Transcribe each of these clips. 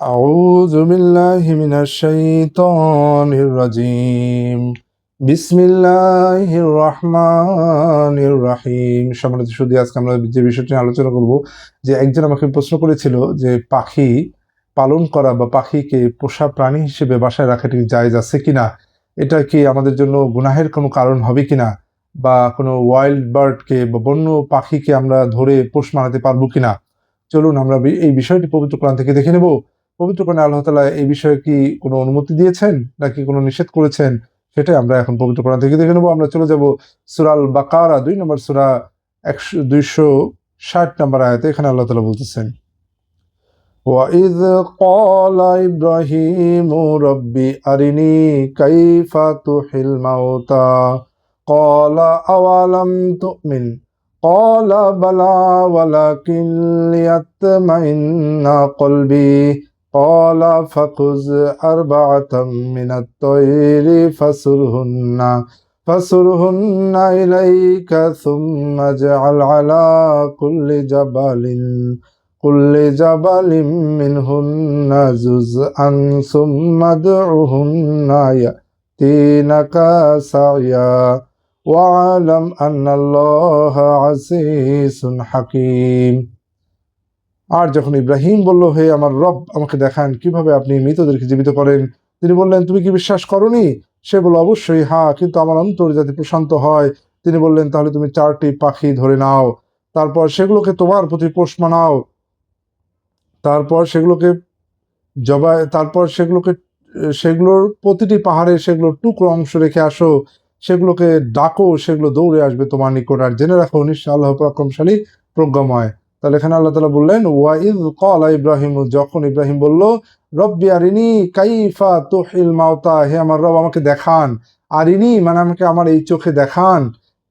أعوذ بالله من الشيطان الرجيم بسم الله الرحمن الرحيم। সম্মানিত সুধী, আজকে আমরা যে বিষয়টি নিয়ে আলোচনা করব, যে একজন আমাকে প্রশ্ন করেছিল যে পাখি পালন করা বা পাখিকে পোষা প্রাণী হিসেবে বাসায় রাখাটি জায়েজ আছে কিনা, এটা কি আমাদের জন্য গুনাহের কোনো কারণ হবে কিনা, বা কোনো ওয়াইল্ড বার্ডকে বা বন্য পাখিকে আমরা ধরে পোষ মানাতে পারবো কিনা। চলুন আমরা এই বিষয়টি পবিত্র কোরআন থেকে দেখে নেব। পবিত্র কোরআনে আল্লাহ তাআলা এই বিষয়ে কি কোনো অনুমতি দিয়েছেন নাকি কোনো নিষেধ করেছেন, সেটাই আমরা এখন পবিত্র কোরআন থেকে দেখে নেব। আমরা চলে যাব সূরা আল বাকারা 2 নম্বর সূরা 260 নম্বর আয়াতে। এখানে আল্লাহ তাআলা বলতেছেন, وَإِذْ قَالَ إِبْرَاهِيمُ رَبِّ أَرِنِي كَيْفَ تُحْيِي الْمَوْتَى قَالَ أَوَلَمْ تُؤْمِنْ قَالَ بَلَى وَلَكِنْ لِيَطْمَئِنَّ قَلْبِي قَالَ فَخُذْ أَرْبَعَةً مِنَ الطَّيْرِ فَصُرْهُنَّ إِلَيْكَ ثُمَّ اجْعَلْ عَلَى كل جبل منهن جزءا ثم ادعهن يأتينك سعيا واعلم أن الله عزيز حكيم। আর যখন ইব্রাহিম বলল, হে আমার রব, আমাকে দেখান কিভাবে আপনি মৃতদেরকে জীবিত করেন। তিনি বললেন, তুমি কি বিশ্বাস করনি? সে বলল, অবশ্যই হ্যাঁ, কিন্তু আমার অন্তর যাতে প্রশান্ত হয়। তিনি বললেন, তাহলে তুমি 4টি পাখি ধরে নাও, তারপর সেগুলোকে তোমার প্রতি পোষ মানাও, তারপর সেগুলোর প্রতিটি পাহাড়ে সেগুলোর টুকরো অংশ রেখে আসো, সেগুলোকে ডাকো, সেগুলো দৌড়ে আসবে তোমার নিকট। আর জেনে রাখো, নিশ্চয় আল্লাহ পরাক্রমশালী, প্রজ্ঞাময়। তাহলে এখানে আল্লাহ তাআলা বললেন, ওয়াইদ ক্বালা ইব্রাহিম, যখন ইব্রাহিম বলল, রব্বি আরিনি কাইফা তুহিল মাউতা, হে আমার রব, আমাকে দেখান। আরিনি মানে আমাকে আমার এই চোখে দেখান।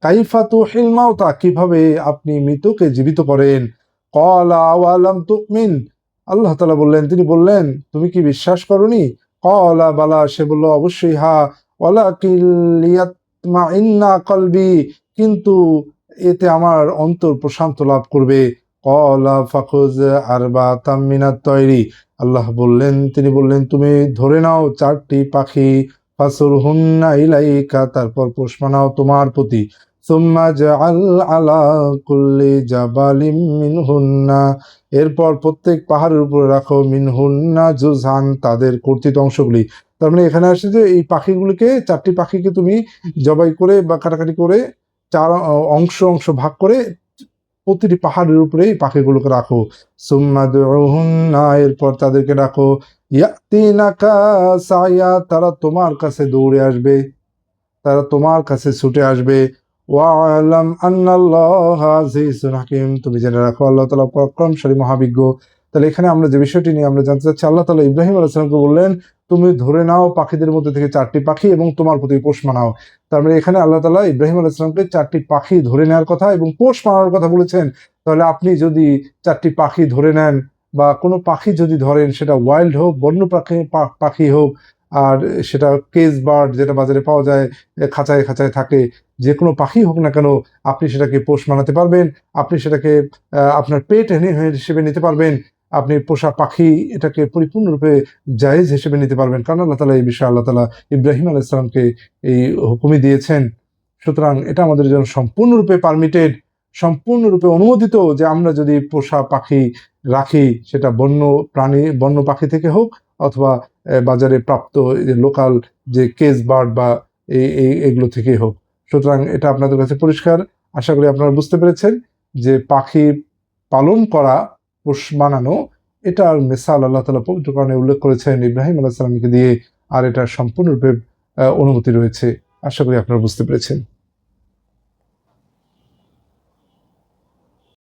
কাইফা তুহিল মাউতা, কিভাবে আপনি মৃতকে জীবিত করেন। ক্বালা আওয়ালাম তুমিন, আল্লাহ তাআলা বললেন, তিনি বললেন, তুমি কি বিশ্বাস করনি? ক্বালা বালা, সে বলল, অবশ্যই হ্যাঁ। ওয়ালাকিন লিয়াতমাইন্না কলবি, কিন্তু এতে আমার অন্তর প্রশান্ত লাভ করবে। ক্বালা ফাখুয আরবাতাম মিনাত তয়রি, আল্লাহ বললেন, তিনি বললেন, তুমি ধরে নাও 4টি পাখি। ফাসুরহুন্না ইলাইকা, তারপর পোষ মানাও তোমার প্রতি। সুম্মা জাআল আলা কুল্লি জাবালিম মিনহুন্না, এরপর প্রত্যেক পাহাড়ের উপরে রাখো মিনহুন্না জুজহান, তাদের কর্তৃত অংশগুলি। তার মানে এখানে আসছে যে এই পাখিগুলিকে, 4টি পাখিকে তুমি জবাই করে বা কাটাকাটি করে 4 অংশ ভাগ করে প্রতিটি পাহাড়ের উপরে এই পাখিগুলোকে রাখো। সুম্মা দুউহুন্না, এরপর তাদেরকে রাখো। ইয়াতিনাকা সায়া, তারা তোমার কাছে দৌড়ে আসবে, তারা তোমার কাছে ছুটে আসবে। ওয়া'লাম আন্নাল্লাহা আজিজুন হাকিম, তুমি জেনে রাখো আল্লাহ তাআলা পরাক্রমশালী, মহাবিজ্ঞ। তাহলে এখানে আমরা যে বিষয়টি নিয়ে আমরা জানতে চাচ্ছি, আল্লাহ তাআলা ইব্রাহিম আলাইহিস সালামকে বললেন, তুমি ধরে নাও পাখিদের মধ্যে থেকে 4টি পাখি এবং তোমার প্রতি পোষ মানাও। তার মানে এখানে আল্লাহ তাআলা ইব্রাহিম আলাইহিস সালামকে 4টি পাখি ধরে নেওয়ার কথা এবং পোষ মানানোর কথা বলেছেন। তাহলে আপনি যদি 4টি পাখি ধরে নেন, বা কোনো পাখি যদি ধরেন, সেটা ওয়াইল্ড হোক, বন্য পাখি হোক, আর সেটা কেজ বার্ড যেটা বাজারে পাওয়া যায়, খাঁচায় খাঁচায় থাকে, যে কোনো পাখি হোক না কেন, আপনি সেটাকে পোষ মানাতে পারবেন। আপনি সেটাকে আপনার পেট হিসেবে নিতে পারবেন। আপনি পোষা পাখি, এটাকে পরিপূর্ণরূপে জায়েজ হিসেবে নিতে পারবেন, কারণ আল্লাহ তাআলা এই বিষয়ে আল্লাহ তাআলা ইব্রাহিম আলাইহিস সালামকে এই হুকুমই দিয়েছেন। সুতরাং এটা আমাদের জন্য সম্পূর্ণরূপে পারমিটেড, সম্পূর্ণরূপে অনুমোদিত, যে আমরা যদি পোষা পাখি রাখি, সেটা বন্য পাখি থেকে হোক, অথবা বাজারে প্রাপ্ত লোকাল যে কেজ বার্ড বা এগুলো থেকেই হোক। সুতরাং এটা আপনাদের কাছে পরিষ্কার। আশা করি আপনারা বুঝতে পেরেছেন যে পাখি পালন করা, পোষ মানানো, এটার মিসাল আল্লাহ তাআলা পবিত্র কোরআনে উল্লেখ করেছেন ইব্রাহিম আলাইহিস সালামকে দিয়ে, আর এটা সম্পূর্ণরূপে অনুমতি রয়েছে। আশা করি আপনারা বুঝতে পেরেছেন।